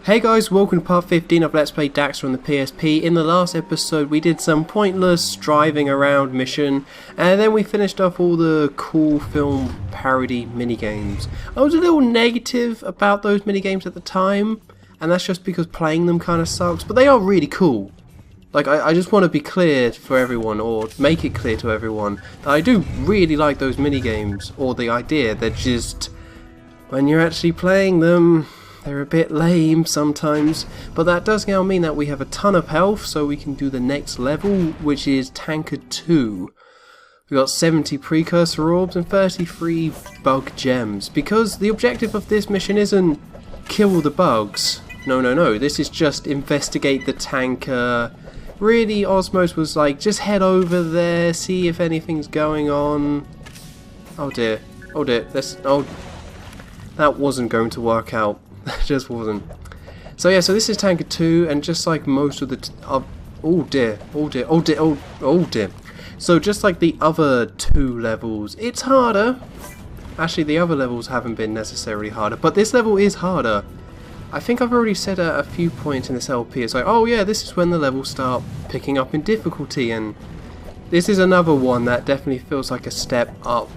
Hey guys, welcome to part 15 of Let's Play Daxter on the PSP. In the last episode we did some pointless driving around mission, and then we finished off all the cool film parody minigames. I was a little negative about those minigames at the time, and that's just because playing them kind of sucks, but they are really cool. Like, I just want to be clear for everyone, or make it clear to everyone, that I do really like those minigames, or the idea. They're just, when you're actually playing them, they're a bit lame sometimes, but that does now mean that we have a ton of health, so we can do the next level, which is Tanker 2. We've got 70 precursor orbs and 33 bug gems, because the objective of this mission isn't kill the bugs. No, this is just investigate the tanker. Really, Osmos was like, just head over there, see if anything's going on. Oh dear, that wasn't going to work out. It just wasn't. So yeah, so this is Tanker 2, and just like most of the oh dear. So just like the other two levels, it's harder. Actually, the other levels haven't been necessarily harder, but this level is harder. I think I've already said at a few points in this LP, it's like, oh yeah, this is when the levels start picking up in difficulty, and this is another one that definitely feels like a step up,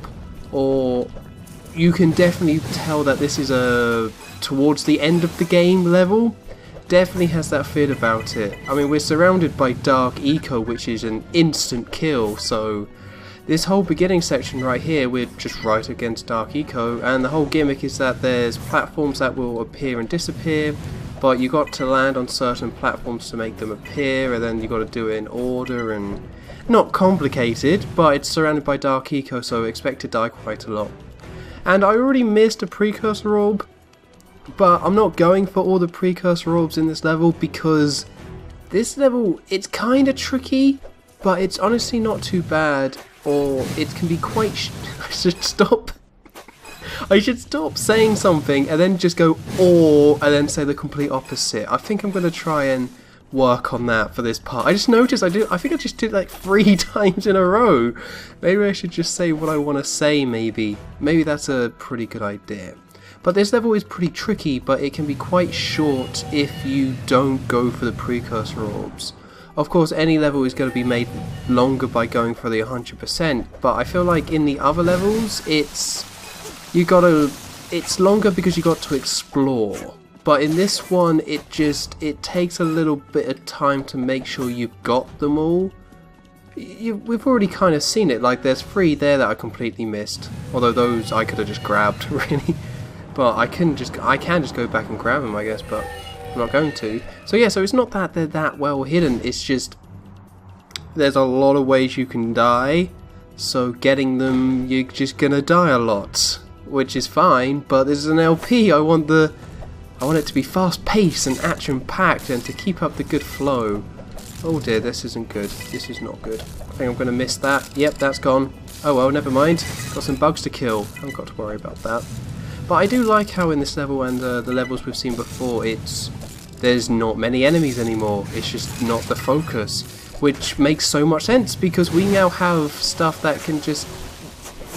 or you can definitely tell that this is a towards the end of the game level. Definitely has that feel about it. I mean, we're surrounded by Dark Eco, which is an instant kill, so this whole beginning section right here, we're just right against Dark Eco, and the whole gimmick is that there's platforms that will appear and disappear, but you got to land on certain platforms to make them appear, and then you got to do it in order, and not complicated, but it's surrounded by Dark Eco, so expect to die quite a lot. And I already missed a precursor orb, but I'm not going for all the precursor orbs in this level, because this level, it's kind of tricky, but it's honestly not too bad, or it can be quite I should stop saying something and then just go or, and then say the complete opposite. I think I'm going to try and work on that for this part. I just noticed I think I just did like 3 times in a row. Maybe I should just say what I want to say, maybe that's a pretty good idea. But this level is pretty tricky, but it can be quite short if you don't go for the precursor orbs. Of course, any level is going to be made longer by going for the 100%, but I feel like in the other levels, it's longer because you got to explore. But in this one, it takes a little bit of time to make sure you've got them all. We've already kind of seen it, like there's 3 there that I completely missed. Although those I could have just grabbed, really. But I can just go back and grab them, I guess, but I'm not going to. So yeah, so it's not that they're that well hidden, it's just there's a lot of ways you can die, so getting them, you're just gonna die a lot, which is fine, but this is an LP, I want it to be fast paced and action packed and to keep up the good flow. Oh dear, this isn't good, this is not good. I think I'm gonna miss that. Yep, that's gone. Oh well, never mind, got some bugs to kill, I haven't got to worry about that. But I do like how in this level and the levels we've seen before, there's not many enemies anymore, it's just not the focus, which makes so much sense because we now have stuff that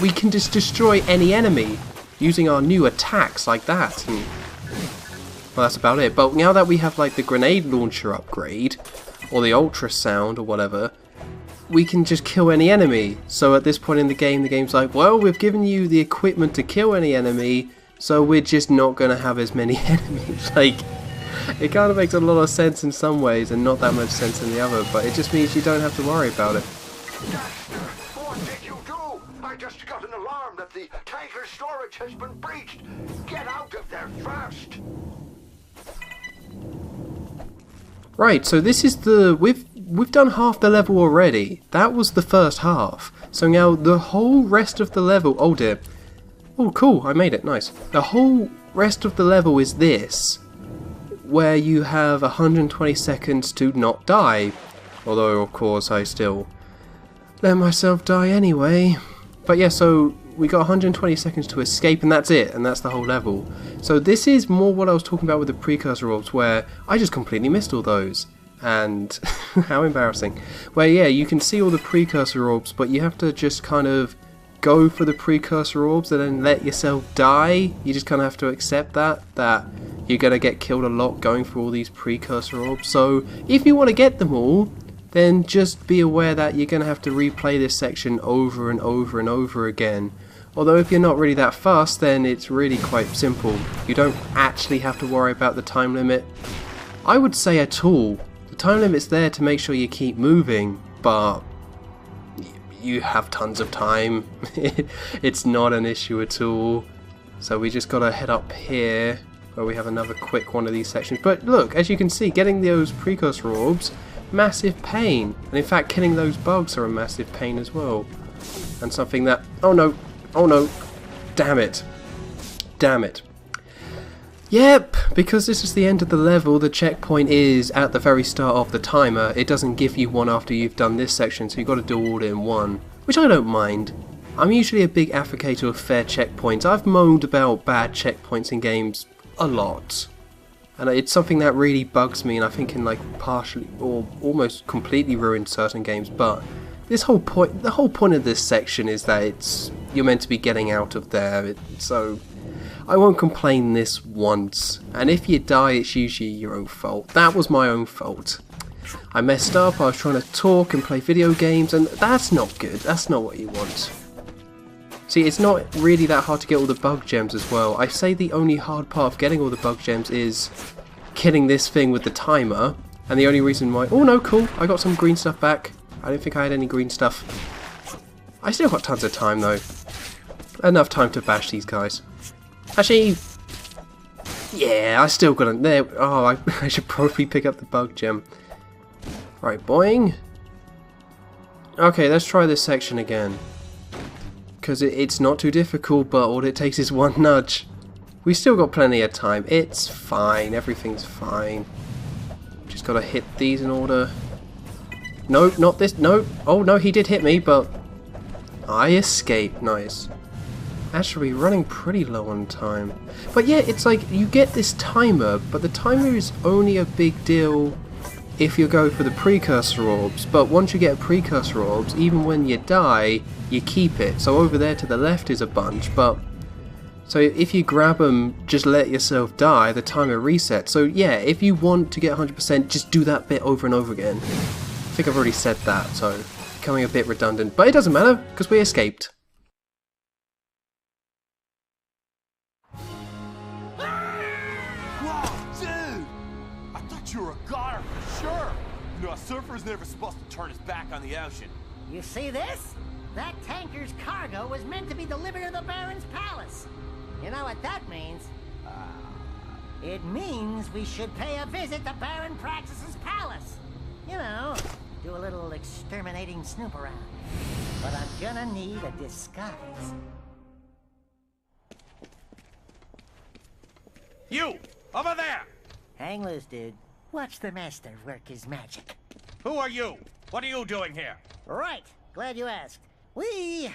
we can just destroy any enemy using our new attacks like that, and well, that's about it. But now that we have like the grenade launcher upgrade, or the ultrasound or whatever, we can just kill any enemy. So at this point in the game's like, well, we've given you the equipment to kill any enemy, so we're just not going to have as many enemies. Like, it kind of makes a lot of sense in some ways and not that much sense in the other, but it just means you don't have to worry about it. Daxter, what did you do? I just got an alarm that the tanker storage has been breached. Get out of there fast. Right, so this is we've done half the level already. That was the first half. So now the whole rest of the level, oh dear. Oh cool, I made it, nice. The whole rest of the level is this, where you have 120 seconds to not die. Although, of course, I still let myself die anyway. But yeah, so we got 120 seconds to escape, and that's it, and that's the whole level. So this is more what I was talking about with the precursor orbs, where I just completely missed all those. And how embarrassing. Where yeah, you can see all the precursor orbs, but you have to just kind of go for the precursor orbs and then let yourself die. You just kind of have to accept that you're going to get killed a lot going through all these precursor orbs. So if you want to get them all, then just be aware that you're going to have to replay this section over and over and over again. Although if you're not really that fast, then it's really quite simple. You don't actually have to worry about the time limit, I would say, at all. The time limit's there to make sure you keep moving, but you have tons of time. It's not an issue at all. So we just gotta head up here where we have another quick one of these sections. But look, as you can see, getting those precursor orbs, massive pain. And in fact, killing those bugs are a massive pain as well. And something that... oh no, damn it. Damn it. Yep, because this is the end of the level, the checkpoint is at the very start of the timer. It doesn't give you one after you've done this section, so you've got to do all in one. Which I don't mind. I'm usually a big advocate of fair checkpoints. I've moaned about bad checkpoints in games a lot. And it's something that really bugs me, and I think can like partially or almost completely ruin certain games. But this whole point, the whole point of this section is that you're meant to be getting out of there. So I won't complain this once. And if you die, it's usually your own fault. That was my own fault. I messed up. I was trying to talk and play video games, and that's not good. That's not what you want. See, it's not really that hard to get all the bug gems as well. I say the only hard part of getting all the bug gems is killing this thing with the timer. And the only reason why... oh no, cool, I got some green stuff back. I don't think I had any green stuff. I still got tons of time though. Enough time to bash these guys. Actually... yeah, I still got it there. Oh, I should probably pick up the bug gem. Right, boing. Okay, let's try this section again. Because it's not too difficult, but all it takes is one nudge. We still got plenty of time. It's fine. Everything's fine. Just gotta hit these in order. No, not this. No. Oh, no, he did hit me, but I escaped. Nice. Actually, running pretty low on time. But yeah, it's like you get this timer, but the timer is only a big deal if you go for the precursor orbs. But once you get precursor orbs, even when you die, you keep it. So over there to the left is a bunch, but so if you grab them, just let yourself die, the timer resets. So yeah, if you want to get 100%, just do that bit over and over again. I think I've already said that, so becoming a bit redundant, but it doesn't matter because we escaped. Whoa, dude! I thought you were a goner for sure. You know, a surfer's never supposed to turn his back on the ocean. You see this? That tanker's cargo was meant to be delivered to the Baron's palace. You know what that means? It means we should pay a visit to Baron Praxis's palace. You know, do a little exterminating snoop around. But I'm gonna need a disguise. You! Over there! Hang loose, dude. Watch the master work his magic. Who are you? What are you doing here? Right. Glad you asked. We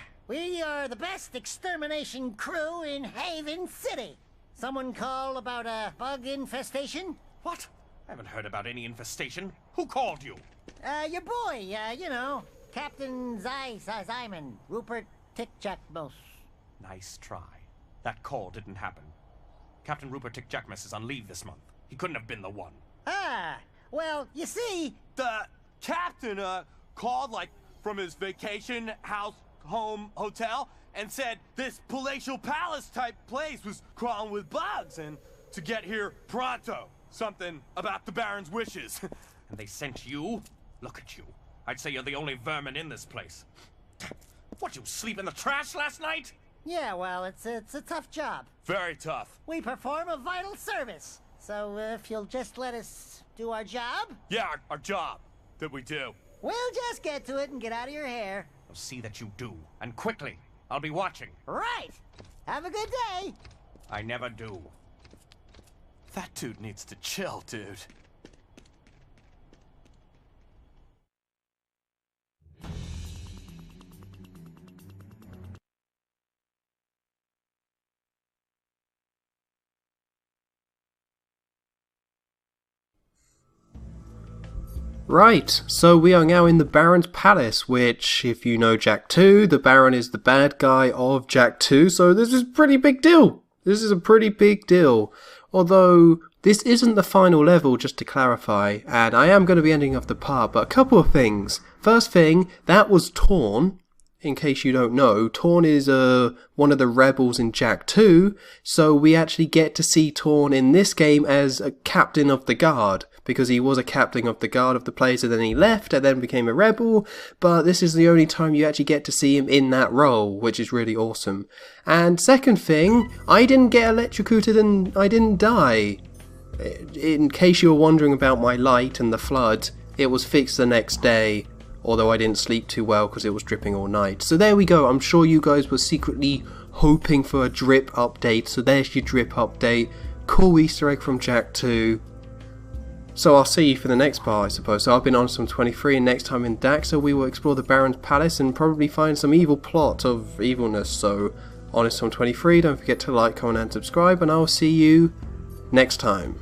are the best extermination crew in Haven City. Someone call about a bug infestation? What? I haven't heard about any infestation. Who called you? Your boy, you know, Captain Zyman, Rupert Tickjackmos. Nice try. That call didn't happen. Captain Rupert Tickjackmos is on leave this month. He couldn't have been the one. Ah, well, you see... The captain, called, like, from his vacation house, home, hotel, and said this palatial palace-type place was crawling with bugs, and to get here pronto. Something about the Baron's wishes. And they sent you? Look at you. I'd say you're the only vermin in this place. What, you sleep in the trash last night? Yeah, well, it's a tough job. Very tough. We perform a vital service. So if you'll just let us do our job... Yeah, our job. That we do. We'll just get to it and get out of your hair. I'll see that you do. And quickly. I'll be watching. Right. Have a good day. I never do. That dude needs to chill, dude. Right, so we are now in the Baron's Palace, which, if you know Jak 2, the Baron is the bad guy of Jak 2, so this is a pretty big deal. This is a pretty big deal. Although, this isn't the final level, just to clarify, and I am going to be ending off the part, but a couple of things. First thing, that was Torn. In case you don't know, Torn is one of the rebels in Jak 2, so we actually get to see Torn in this game as a captain of the guard, because he was a captain of the guard of the place and then he left and then became a rebel, but this is the only time you actually get to see him in that role, which is really awesome. And second thing, I didn't get electrocuted and I didn't die. In case you were wondering about my light and the flood, it was fixed the next day. Although I didn't sleep too well because it was dripping all night. So there we go. I'm sure you guys were secretly hoping for a drip update. So there's your drip update. Cool Easter egg from Jak 2. So I'll see you for the next part, I suppose. So I've been Honest23, and next time in Daxter we will explore the Baron's Palace and probably find some evil plot of evilness. So Honest23, don't forget to like, comment and subscribe, and I'll see you next time.